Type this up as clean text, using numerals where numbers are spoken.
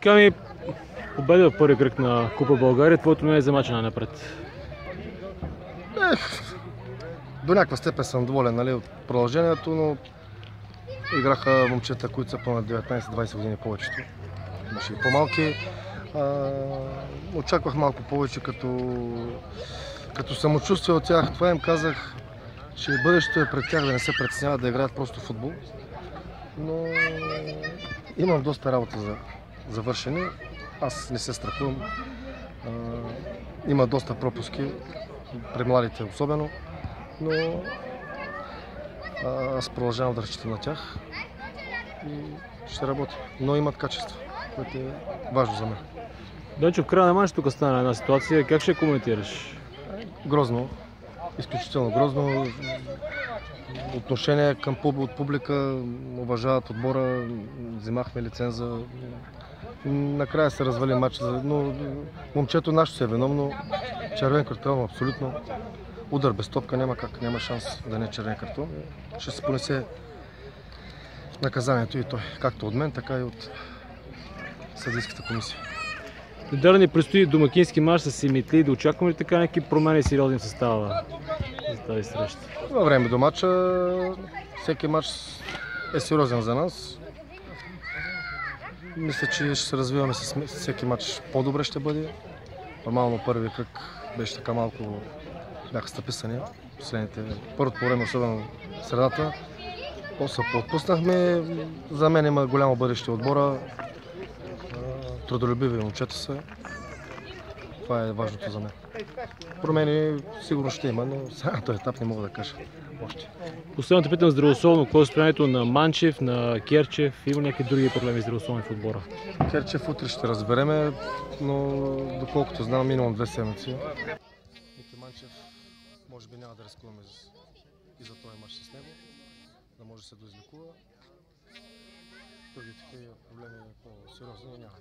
Кажи ми, победа в първи кръг на Купа България, твоето мнение за мача напред? До някаква степен съм доволен, нали, от продължението, но играха момчета, които са по 19-20 години повечето. Имаше и по-малки. Очаквах малко повече като самочувствие от тях. Това им казах, че бъдещето е пред тях, да не се притесняват да играят просто футбол. Но имам доста работа за завършене. Аз не се страхувам. Има доста пропуски, при младите особено, но аз продължавам да разчитам на тях и ще работя. Но имат качество, което е важно за мен. Дончо, в края на мач тук стана една ситуация. Как ще я коментираш? Грозно, изключително грозно. Отношение към публика, уважават отбора, взимахме лиценза. Накрая се развали матч, но момчето нашето се е виновно. Червен картон, абсолютно. Удар без топка, няма как, няма шанс да не е червен картон. Ще се понесе наказанието и той, както от мен, така и от съдийската комисия. Неделя ни предстои домакински мач с Симитли. Да очакваме ли така някакви промени сериозни в състава за тази среща? Във време до матча, всеки матч е сериозен за нас. Мисля, че ще се развиваме с всеки матч по-добре ще бъде. Нормално първият кръг беше така малко, бяха стъписани последните, първото по време, особено средата. После поотпуснахме. За мен има голямо бъдеще отбора. Трудолюбиви момчета са. Това е важното за мен. Промени сигурно ще има, но сега на този етап не мога да кажа още. Последно те питам здравословно, какво е състоянието на Манчев, на Керчев? Има някакви други проблеми здравословни в отбора? Керчев утре ще разбереме, но доколкото знам, минимум 2 седмици. Ники Манчев може би няма да рискуваме и за този мач с него, да може да се доизлекува. Други такива проблеми по-сериозни няма.